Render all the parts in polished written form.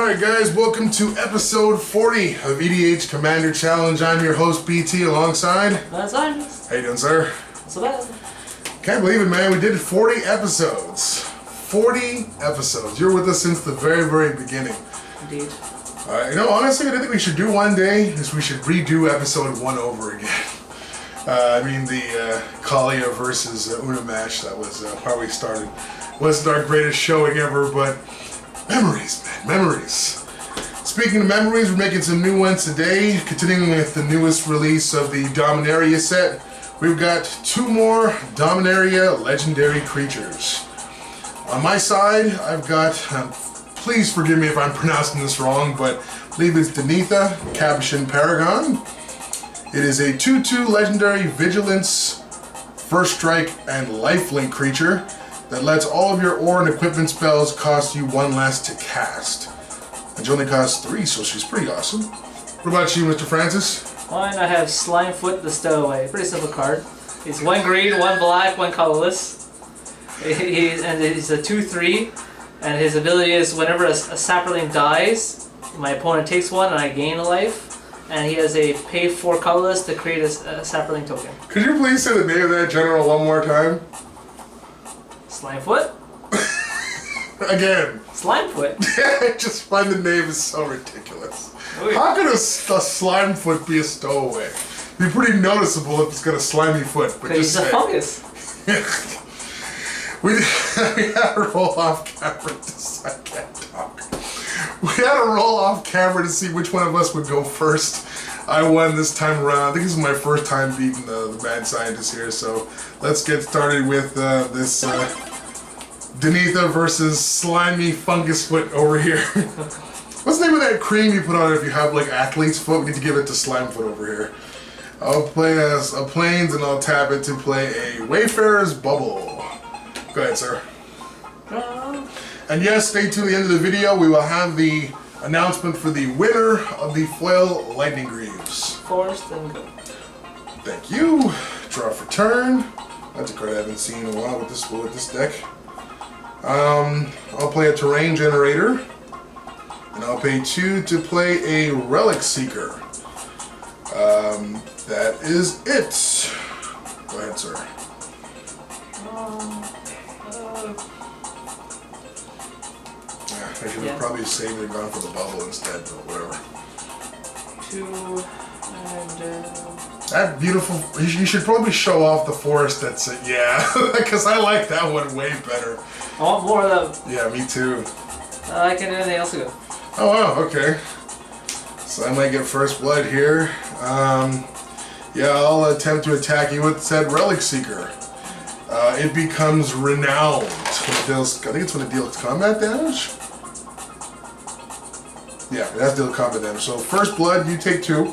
Alright guys, welcome to episode 40 of EDH Commander Challenge. I'm your host BT alongside... That's fine. How you doing, sir? Not so bad. Can't believe it, man. We did 40 episodes. 40 episodes. You're with us since the very, very beginning. Indeed. You know, honestly, what I think we should do one day is we should redo episode 1 over again. I mean, the Kalia versus Una match, that was how we started. Wasn't our greatest showing ever, but memories, man, memories. Speaking of memories, we're making some new ones today. Continuing with the newest release of the Dominaria set, we've got 2 more Dominaria legendary creatures. On my side, I've got, please forgive me if I'm pronouncing this wrong, but I believe it's Danitha Capashen Paragon. It is a 2/2 legendary vigilance, first strike, and lifelink creature that lets all of your ore and equipment spells cost you 1 less to cast. And she only costs 3, so she's pretty awesome. What about you, Mr. Francis? Mine, I have Slimefoot the Stowaway. Pretty simple card. He's 1 green, 1 black, 1 colorless. He's a 2/3, and his ability is whenever a saproling dies, my opponent takes 1 and I gain a life. And he has a pay 4 colorless to create a saproling token. Could you please say the name of that general one more time? Slimefoot? Again. Slimefoot? I just find the name is so ridiculous. Weird. How could a Slimefoot be a stowaway? It'd be pretty noticeable if it's got a slimy foot. But Because he's a fungus. we had to roll off camera to I can't talk. We had to roll off camera to see which one of us would go first. I won this time around. I think this is my first time beating the mad scientist here, so let's get started with this Danitha versus slimy fungus foot over here. What's the name of that cream you put on it if you have like athlete's foot? We need to give it to Slimefoot over here. I'll play as a plains and I'll tap it to play a Wayfarer's Bubble. Go ahead, sir. And yes, stay tuned to the end of the video. We will have the announcement for the winner of the Foil Lightning Greaves. Forest and go. Thank you. Draw for turn. That's a card I haven't seen in a while with this deck. I'll play a Terrain Generator. And I'll pay 2 to play a Relic Seeker. That is it. Go ahead, sir. I should have probably saved it and gone for the bubble instead, but whatever. 2 and that beautiful. You should probably show off the forest. That's it. Yeah, because I like that one way better. I want more of them. Yeah, me too. I can do anything else to go. Oh wow, okay. So I might get first blood here. Yeah, I'll attempt to attack you with said Relic Seeker. It becomes renowned when it deals. I think it's when it deals combat damage. Yeah, it has to deal combat damage. So first blood, you take 2.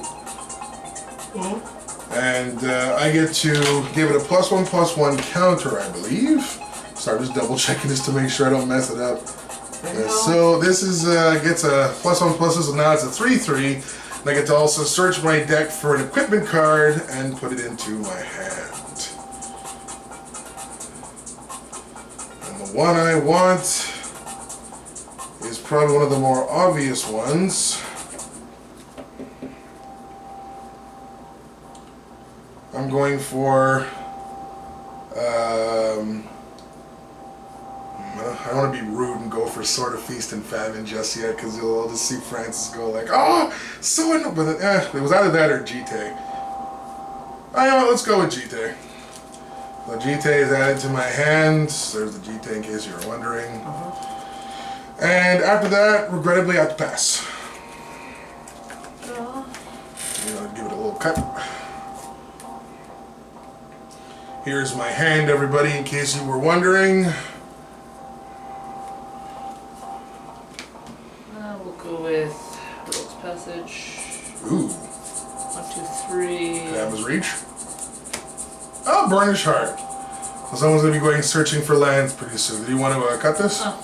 And I get to give it a +1/+1 counter, I believe. Sorry, I'm just double checking this to make sure I don't mess it up. So this is gets a +1/+, so now it's a 3/3. And I get to also search my deck for an equipment card and put it into my hand. And the one I want is probably one of the more obvious ones. I'm going for, I don't want to be rude and go for Sword of Feast and Famine just yet, because you'll just see Francis go like, oh, so annoying, but it was either that or Jite. I know, let's go with Jite. The Jite is added to my hand. There's the Jite in case you were wondering. And after that, regrettably, I have to pass. Give it a little cut. Here's my hand, everybody, in case you were wondering. We'll go with Rogue's Passage. Ooh. 1, 2, 3. Can I have his reach? Oh, Burnish Heart. So someone's going to be going searching for lands pretty soon. Do you want to cut this? Oh.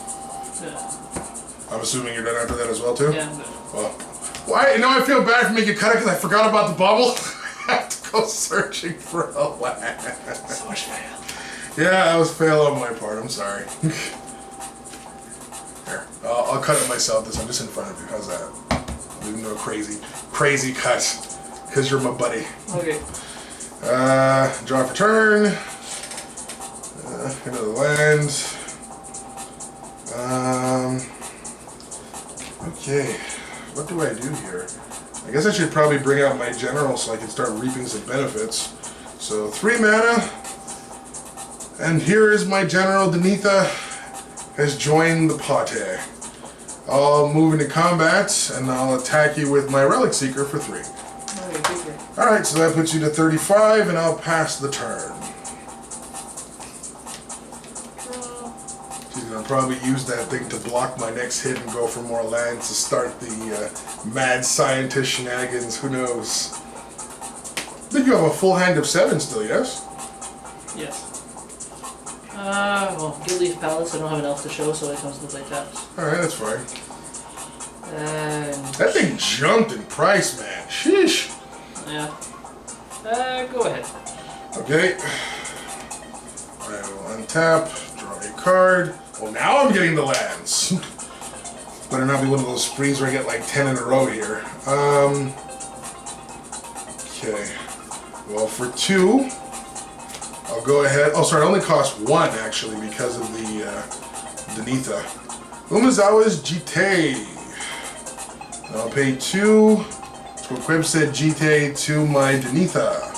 Yeah. I'm assuming you're done after that as well, too? Yeah, I'm good. Well, I feel bad for making you cut it because I forgot about the bubble. I have to go searching for a land. So much fail. Yeah, that was fail on my part. I'm sorry. Here. I'll cut it myself this time, just in front of you. How's that? I'll do no crazy cut. Because you're my buddy. Okay. Draw for turn. Into the land. Okay. What do I do here? I guess I should probably bring out my general so I can start reaping some benefits. So 3 mana. And here is my general. Danitha has joined the party. I'll move into combat and I'll attack you with my Relic Seeker for 3. Alright, so that puts you to 35 and I'll pass the turn. She's going to probably use that thing to block my next hit and go for more lands to start the mad scientist shenanigans. Who knows? I think you have a full hand of 7 still, yes? Yes. Well, Gilleaf Palace, I don't have an elf to show, so it comes to like that. Alright, that's fine. And... That thing jumped in price, man. Sheesh. Yeah. Go ahead. Okay. I will untap, draw a card. Well, now I'm getting the lands. Better not be one of those sprees where I get like 10 in a row here. Okay. Well, for 2, I'll go ahead. Oh, sorry, it only costs 1 actually because of the Danitha. Umezawa's Jite. I'll pay 2 to equip said Jite to my Danitha.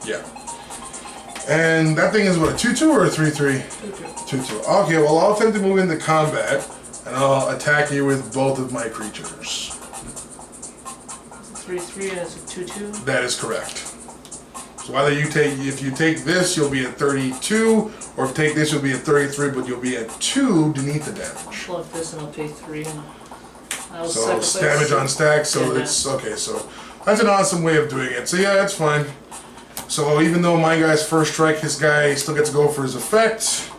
Yeah. And that thing is what, a 2/2 or a 3/3? 2/2. Okay, well I'll attempt to move into combat and I'll attack you with both of my creatures. 3/3 and it's a 2/2? That is correct. So either if you take this, you'll be at 32, or if you take this, you'll be at 33, but you'll be at 2 Danitha damage. I'll plug this and I'll pay 3. And I'll So it's damage on stack, so yeah, it's okay. So that's an awesome way of doing it. So yeah, that's fine. So even though my guy's first strike, his guy still gets to go for his effect.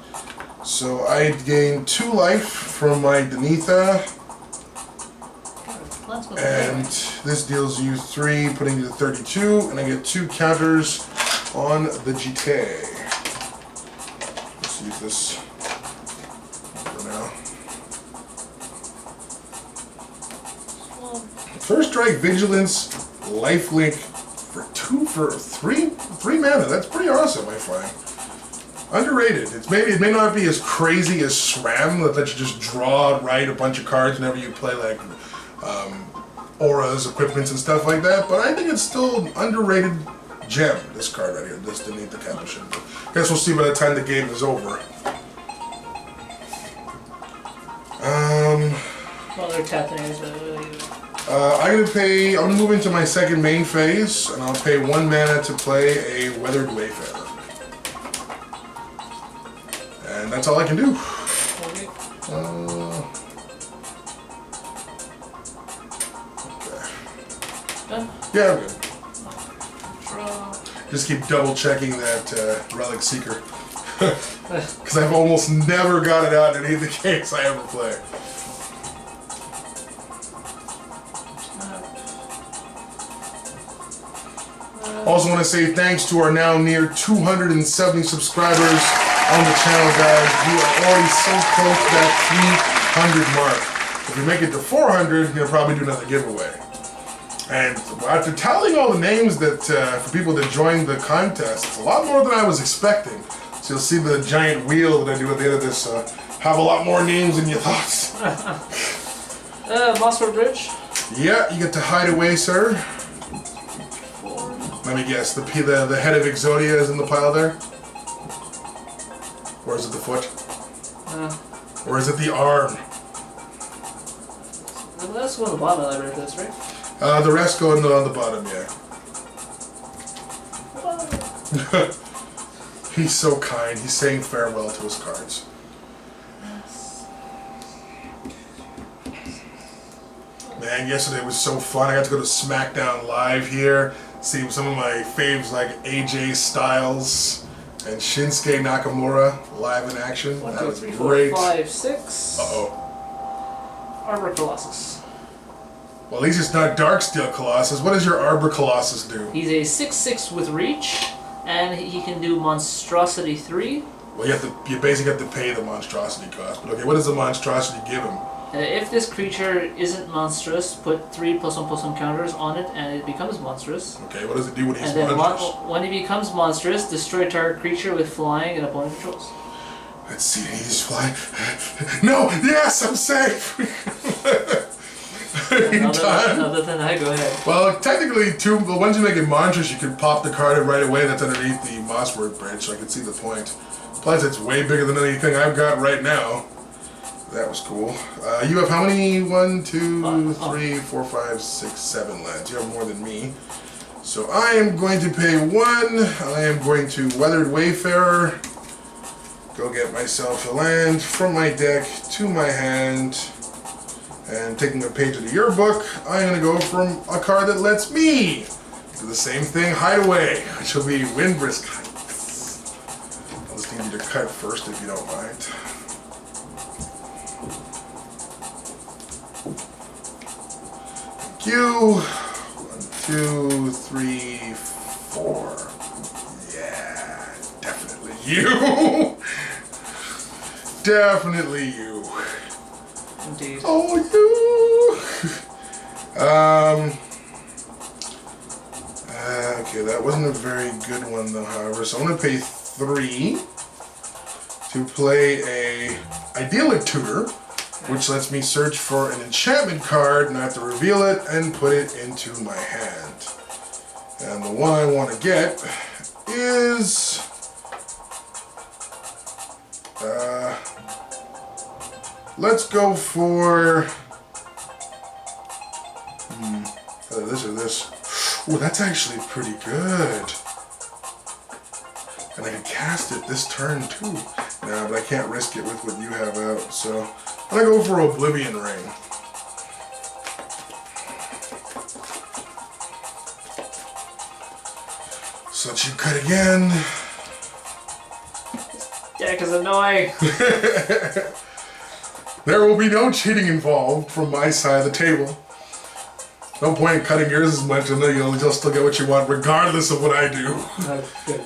So I gain 2 life from my Danitha. And this deals you 3, putting you to 32, and I get 2 counters on the GT. Let's use this for now. First strike, vigilance, lifelink for 3 mana. That's pretty awesome, I find. Underrated. It may not be as crazy as SRAM that lets you just draw right a bunch of cards whenever you play like auras, equipments, and stuff like that, but I think it's still an underrated gem, this card right here, this Danitha Capashen. Guess we'll see by the time the game is over. Well, they're tapping it, I'm gonna move into my second main phase, and I'll pay 1 mana to play a Weathered Wayfarer. And that's all I can do. Okay. Done? Yeah, I'm good. Draw. Just keep double checking that Relic Seeker. Because I've almost never got it out in any of the games I ever play. Also want to say thanks to our now near 270 subscribers on the channel, guys. We are already so close to that 300 mark. If we make it to 400, we'll probably do another giveaway. And after tallying all the names that for people that joined the contest, it's a lot more than I was expecting. So you'll see the giant wheel that I do at the end of this have a lot more names than you thought. Mossford Bridge? Yeah, you get to hide away, sir. 4. Let me guess, the head of Exodia is in the pile there? Or is it the foot? Or is it the arm? That's one of the bottom of the library for this, right? The rest go on the bottom, yeah. He's so kind. He's saying farewell to his cards. Man, yesterday was so fun. I got to go to SmackDown Live here, see some of my faves like AJ Styles and Shinsuke Nakamura live in action. 1, That 2, was 3, 4, great. 5, 6. Uh-oh. Arbor Colossus. Well, at least it's not Darksteel Colossus. What does your Arbor Colossus do? He's a 6/6 with reach, and he can do Monstrosity 3, Well, you basically have to pay the monstrosity cost. But okay, what does the monstrosity give him? If this creature isn't monstrous, put 3+1/+1 counters on it, and it becomes monstrous. Okay, what does it do when he's and then monstrous? When he becomes monstrous, destroy target creature with flying and opponent controls. Let's see, he's flying. No, yes, I'm safe. Other than that, go ahead. Well, technically, once you make it monstrous, you can pop the card right away that's underneath the Mosswort Bridge, so I can see the point. Plus, it's way bigger than anything I've got right now. That was cool. You have how many? 1, 2, 3, 4, 5, 6, 7 lands. You have more than me. So I am going to pay 1. I am going to Weathered Wayfarer. Go get myself a land from my deck to my hand. And taking a page of the yearbook, I'm going to go from a card that lets me do the same thing, Hideaway, which will be Windbrisk Heights. I'll just need you to cut first if you don't mind. Thank you. 1, 2, 3, 4. Yeah, definitely you. Definitely you. Indeed. Oh, you. Okay, that wasn't a very good one though, however. So I'm gonna pay 3 to play a Idyllic Tutor, which lets me search for an enchantment card and I have to reveal it and put it into my hand. And the one I want to get is let's go for either this or this. Oh, that's actually pretty good. And I can cast it this turn too. Nah, but I can't risk it with what you have out. So I'm gonna go for Oblivion Ring. So let you cut again. Deck is annoying. There will be no cheating involved from my side of the table. No point in cutting yours as much, and then you'll still get what you want regardless of what I do. Good.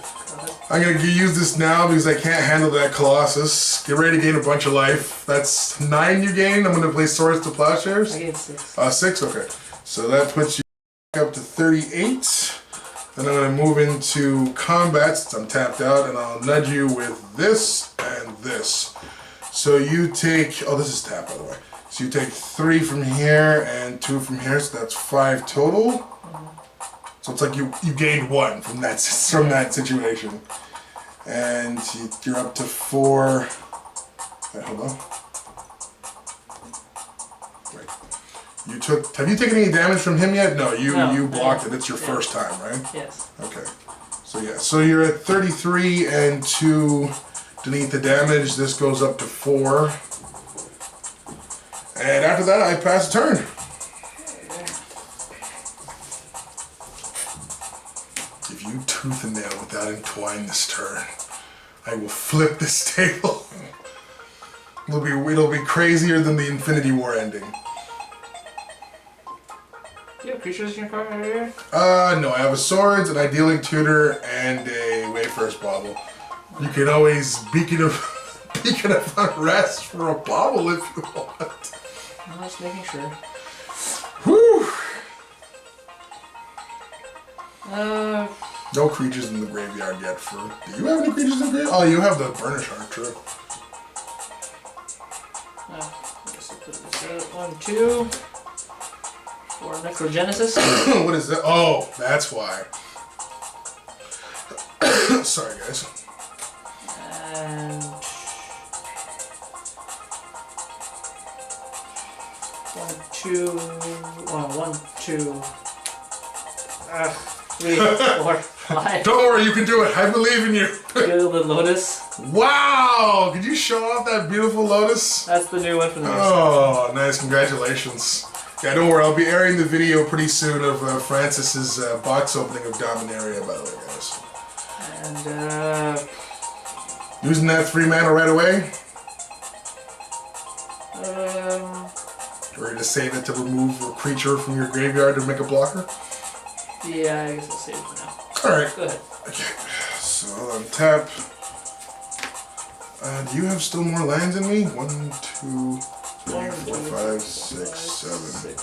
I'm going to use this now because I can't handle that Colossus. Get ready to gain a bunch of life. That's 9 you gain. I'm going to play Swords to Plowshares. I gained 6. 6? Okay. So that puts you up to 38. Then I'm going to move into combat since I'm tapped out, and I'll nudge you with this and this. So you take, oh, this is tap, by the way. So you take 3 from here and 2 from here, so that's 5 total. So it's like you gained 1 from that situation. And you're up to 4. Wait, hold on. Wait. Have you taken any damage from him yet? No, you blocked it. It's your first time, right? Yes. Okay. So yeah, so you're at 33 and 2 Danitha damage. This goes up to 4. And after that, I pass the turn. Give you tooth and nail without entwine this turn. I will flip this table. It'll be crazier than the Infinity War ending. You have creatures in your card right here? No, I have a Swords, an Idyllic Tutor, and a Wayfarer's Bauble. You can always beacon of unrest for a bauble if you want. I'm just making sure. Whew! No creatures in the graveyard yet. Do you have any creatures in the graveyard? Oh, you have the Burnish Heart, true. I guess I'll put this out. 1, 2. For Necrogenesis. What is that? Oh, that's why. Sorry, guys. And 1, 2. 3, 4, 5. Don't worry, you can do it. I believe in you. Gilded Lotus. Wow! Could you show off that beautiful lotus? That's the new one from the Oh, nice. Congratulations. Yeah, don't worry. I'll be airing the video pretty soon of Francis's box opening of Dominaria, by the way, guys. And, using that 3 mana right away? Or to save it to remove a creature from your graveyard to make a blocker? Yeah, I guess I'll save it for now. Alright. Go ahead. Okay. So, untap. Do you have still more lands than me? 1, 2, 3, 4, 5, 6, 7.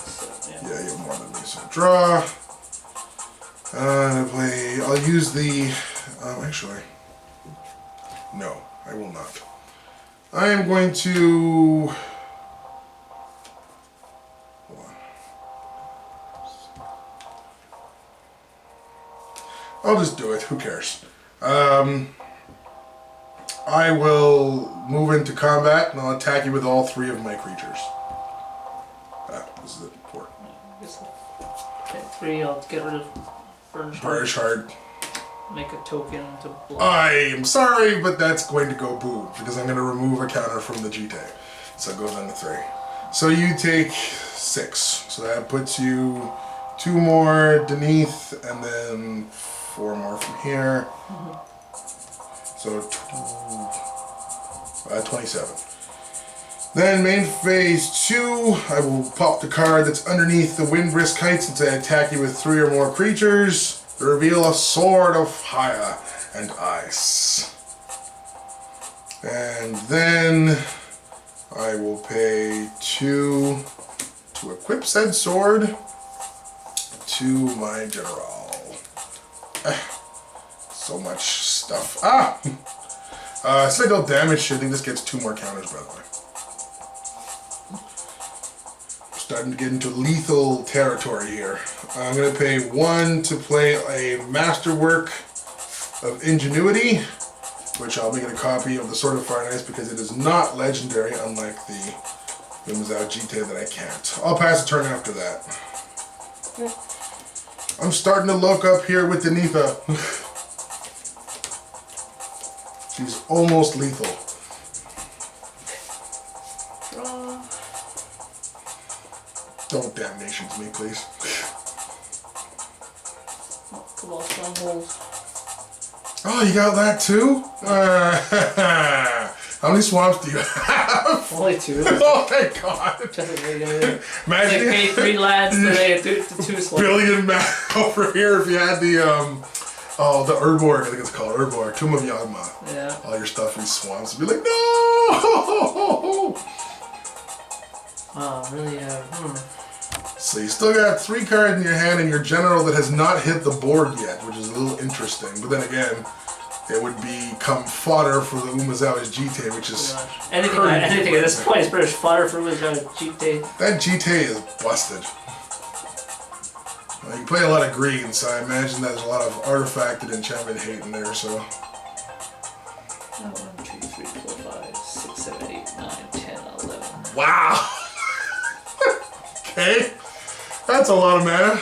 Yeah, you have more than me. So draw. I'll use the. Actually, no, I will not. I am going to. Hold on. I'll just do it. Who cares? I will move into combat and I'll attack you with all 3 of my creatures. This is the port. Okay, 3, I'll get rid of Burnish Heart. Make a token to block. I am sorry, but that's going to go boom because I'm going to remove a counter from the GT. So it goes down to 3. So you take 6. So that puts you 2 more beneath and then 4 more from here. So 27. Then main phase 2, I will pop the card that's underneath the Windbrisk Heights since I attack you with 3 or more creatures. Reveal a Sword of Fire and Ice. And then I will pay 2 to equip said sword to my general. So much stuff. Signal damage. I think this gets 2 more counters, by the way. Starting to get into lethal territory here. I'm going to pay 1 to play a Masterwork of Ingenuity, which I'll make it a copy of the Sword of Fire and Ice because it is not legendary, unlike the Mimazao GT that I can't. I'll pass a turn after that. I'm starting to look up here with Danitha. She's almost lethal. Draw. Don't damnation to me, please. Cabal Stronghold. Oh, you got that too? How many swamps do you have? Only 2. Oh, thank God. Imagine Imagine pay 3 lands today, 2 swamps. billion over here if you had the Urborg, I think it's called Urborg, Tomb of Yagma. Yeah. All your stuff in swamps. Be like, no! Wow, really, So you still got 3 cards in your hand and your general that has not hit the board yet, which is a little interesting. But then again, it would become fodder for the Umazawa's GT, which is... Anything at this point is pretty much fodder for Umazawa's GT. That GT is busted. Well, you play a lot of green, so I imagine there's a lot of artifacted enchantment hate in there, so... 1, 2, 3, 4, 5, 6, 7, 8, 9, 10, 11. Wow! Okay, that's a lot of mana.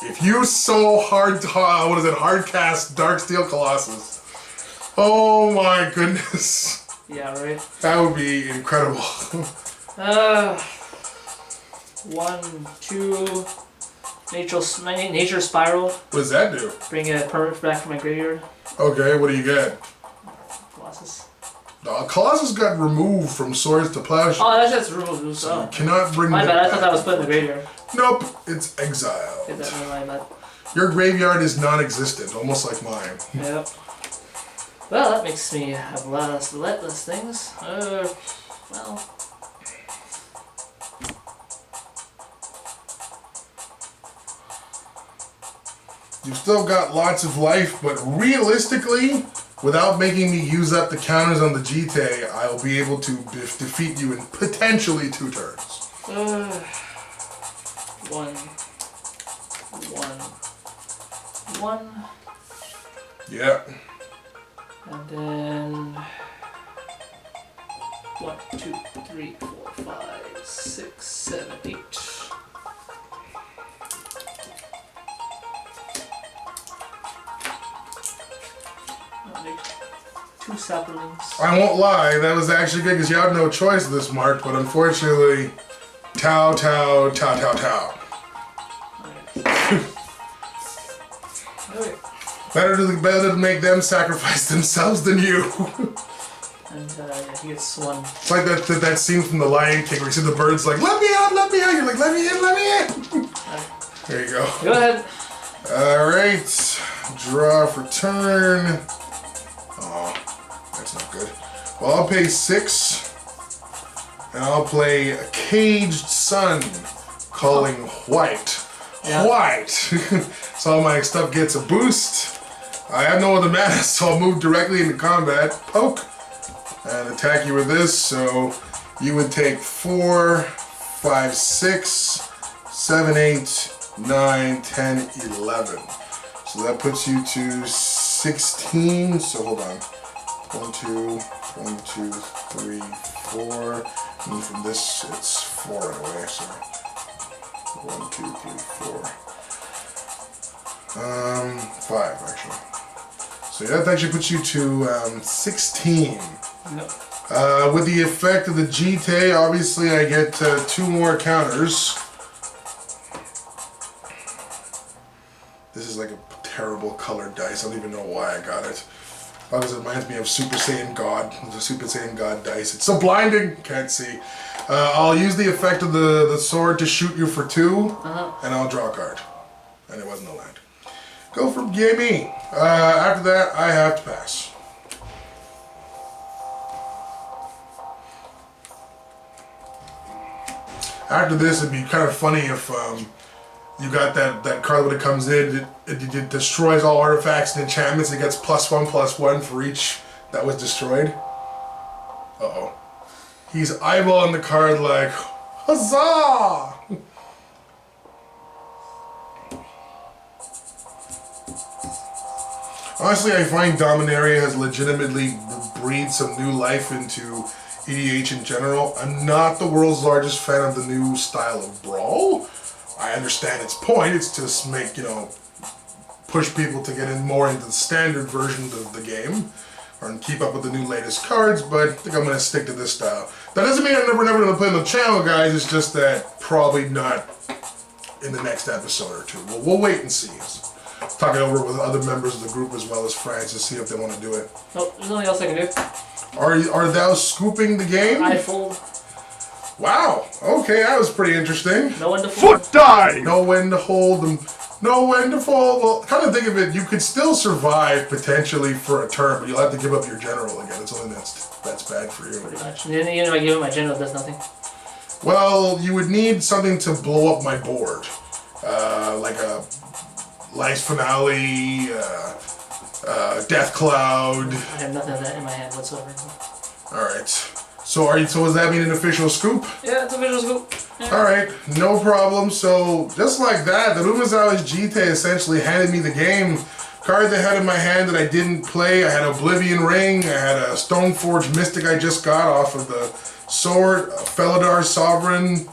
If you so hardcast Darksteel Colossus. Oh my goodness. Yeah, right. That would be incredible. 1, 2, Nature Spiral. What does that do? Bring a permanent back from my graveyard. Okay, what do you get? Colossus. Colossus got removed from Swords to Plowshare. Oh, that's just removed. So you cannot bring my that bad, I thought back. that was put in the graveyard. Nope, it's exiled. Is that my bad? Your graveyard is non-existent, almost like mine. Yep. Well, that makes me have a lot of less things. Well. You've still got lots of life, but realistically, without making me use up the counters on the GT, I'll be able to defeat you in potentially 2 turns. 1. Yeah. And then 1, 2, 3, 4, 5, 6, 7, 8. I'll make 2 saplings. I won't lie, that was actually good because you had no choice of this, Mark, but unfortunately, Tau. Okay. Better to make them sacrifice themselves than you. And yeah, he gets 1. It's like that scene from The Lion King where you see the birds like, let me out, you're like, let me in. There you go. Go ahead. Alright, draw for turn. Oh, that's not good. Well, I'll pay 6. And I'll play a Caged Sun, calling white. Yeah. White! So all my stuff gets a boost. I have no other mana, so I'll move directly into combat. Poke. And attack you with this, so you would take 4, 5, 6, 7, 8, 9, 10, 11. So that puts you to 16. So hold on. 1, 2, 3, 4. And from this, it's 4 in a way. So 1, 2, 3, 4. 5 actually. So that actually puts you to 16. No. With the effect of the GT, obviously I get 2 more counters. This is like a terrible colored dice. I don't even know why I got it. Because it reminds me of Super Saiyan God. The Super Saiyan God dice. It's so blinding. Can't see. I'll use the effect of the sword to shoot you for 2, and I'll draw a card. And it wasn't a land. Go for Gimme. After that, I have to pass. After this, it'd be kind of funny if you got that card when it comes in, it destroys all artifacts and enchantments. It gets +1/+1 for each that was destroyed. Uh-oh. He's eyeballing the card like, huzzah! Honestly, I find Dominaria has legitimately breathed some new life into EDH in general. I'm not the world's largest fan of the new style of Brawl. I understand its point. It's to make, push people to get in more into the standard version of the game or keep up with the new latest cards, but I think I'm going to stick to this style. That doesn't mean I'm never going to play on the channel, guys. It's just that probably not in the next episode or two. We'll wait and see. Talk it over with other members of the group as well as friends to see if they want to do it. Nope, there's nothing else I can do. Are thou scooping the game? I fold. Wow. Okay, that was pretty interesting. No one to fold. Foot dive! Know when to hold them. Know when to fold. Well, kind of think of it, you could still survive potentially for a turn, but you'll have to give up your general again. It's only that's bad for you. Pretty much. Even if I give it my general, it does nothing. Well, you would need something to blow up my board. Like a Life's Finale, Death Cloud. I have nothing of that in my hand whatsoever. Alright. So does that mean an official scoop? Yeah, it's a visual scoop. Yeah. Alright, no problem. So, just like that, the Umezawa's GT essentially handed me the game. Card they had in my hand that I didn't play. I had Oblivion Ring, I had a Stoneforge Mystic I just got off of the sword, a Felidar Sovereign,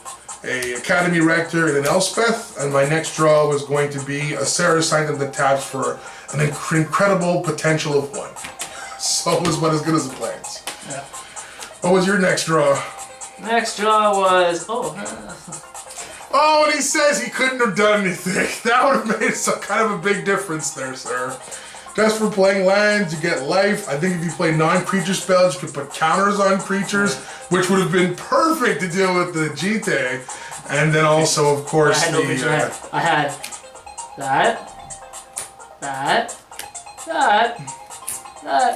a Academy Rector, and an Elspeth. And my next draw was going to be a Sarah Sanctum that taps for an incredible potential of 1. So it was about as good as the plans. Yeah. What was your next draw? Next draw was... Oh, and he says he couldn't have done anything. That would have made some kind of a big difference there, sir. Just for playing lands, you get life. I think if you play non-creature spells, you could put counters on creatures, which would have been perfect to deal with the GT. And then also, of course, I had no creature. I had that,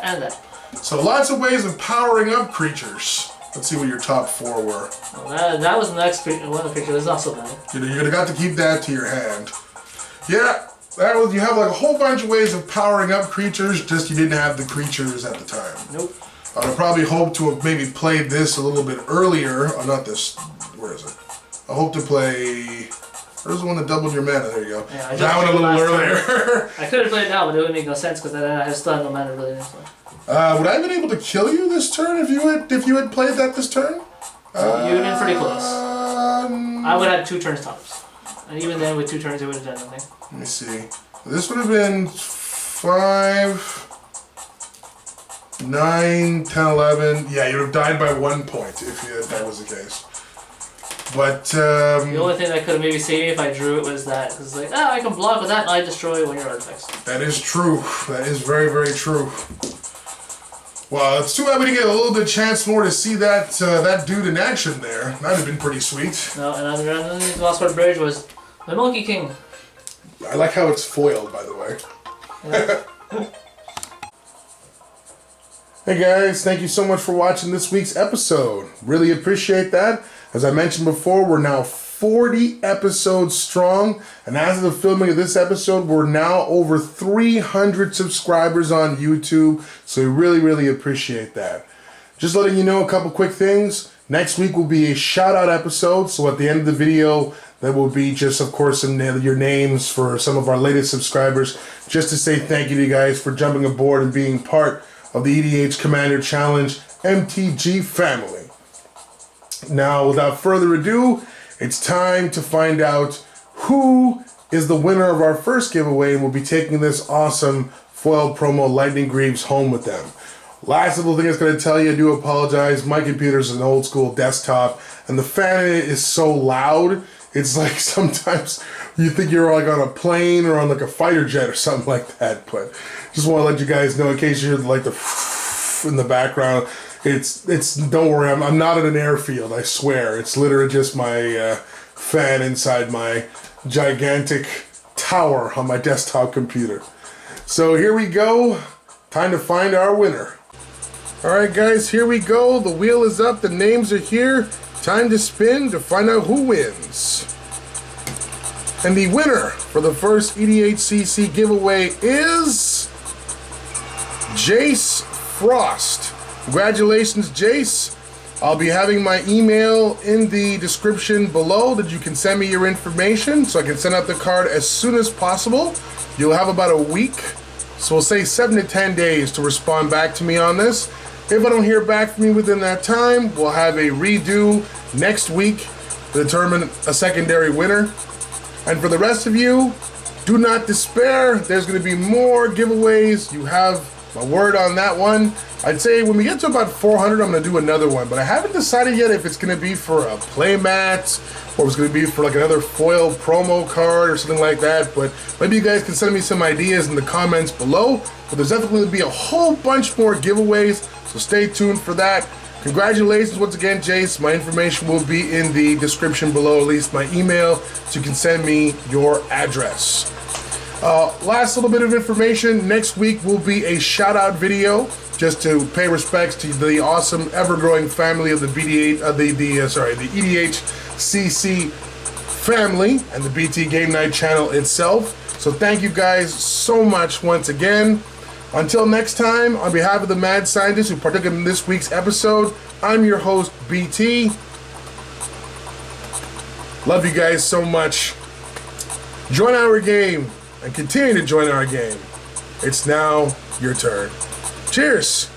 and that. So lots of ways of powering up creatures. Let's see what your top 4 were. Well, that was the next one of the creatures. That's not so bad. You got to keep that to your hand. Yeah, that was. You have like a whole bunch of ways of powering up creatures. Just you didn't have the creatures at the time. Nope. I would probably hope to have maybe played this a little bit earlier. Oh, not this. Where is it? I hope to play. There's the one that doubled your mana. There you go. Yeah, that one a little earlier. I could have played it now, but it wouldn't make no sense because then I still have no mana really. Would I have been able to kill you this turn if you had played that this turn? You would have been pretty close. I would have 2 turns tops. And even then, with 2 turns, it would have done nothing. Let me see. This would have been 5, 9, 10, 11. Yeah, you would have died by 1 point if that was the case. But the only thing that could have maybe saved me if I drew it was that. Because like, I can block with that and I destroy one of your artifacts. That is true. That is very, very true. Well, it's too bad we didn't get a little bit chance more to see that that dude in action there. That'd have been pretty sweet. No, and underneath the last part bridge was the Monkey King. I like how it's foiled, by the way. Yeah. Hey guys, thank you so much for watching this week's episode. Really appreciate that. As I mentioned before, we're now 40 episodes strong, and as of the filming of this episode, we're now over 300 subscribers on YouTube, so we really appreciate that. Just letting you know a couple quick things. Next week will be a shout out episode, so at the end of the video, there will be just, of course, your names for some of our latest subscribers, just to say thank you to you guys for jumping aboard and being part of the EDH Commander Challenge MTG family. Now, without further ado, it's time to find out who is the winner of our first giveaway, and we'll be taking this awesome foil promo Lightning Greaves home with them. Last little thing I was going to tell you, I do apologize. My computer's an old school desktop, and the fan in it is so loud. It's like sometimes you think you're like on a plane or on like a fighter jet or something like that. But just want to let you guys know in case you hear like the in the background. It's don't worry, I'm not in an airfield, I swear. It's literally just my fan inside my gigantic tower on my desktop computer. So here we go. Time to find our winner. Alright guys, here we go. The wheel is up, the names are here. Time to spin to find out who wins. And the winner for the first EDHCC giveaway is Jace Frost. Congratulations, Jace. I'll be having my email in the description below that you can send me your information so I can send out the card as soon as possible. You'll have about a week, so we'll say 7 to 10 days to respond back to me on this. If I don't hear back from you within that time, we'll have a redo next week to determine a secondary winner. And for the rest of you, do not despair. There's going to be more giveaways. You have my word on that one. I'd say when we get to about 400, I'm going to do another one. But I haven't decided yet if it's going to be for a playmat or if it's going to be for like another foil promo card or something like that. But maybe you guys can send me some ideas in the comments below. But there's definitely going to be a whole bunch more giveaways. So stay tuned for that. Congratulations once again, Jace. My information will be in the description below, at least my email, so you can send me your address. Last little bit of information. Next week will be a shout out video just to pay respects to the awesome ever-growing family of the EDHCC family and the BT Game Night channel itself. So thank you guys so much once again. Until next time, on behalf of the mad scientists who partook in this week's episode, I'm your host, BT. Love you guys so much. Join our game and continue to join our game. It's now your turn. Cheers!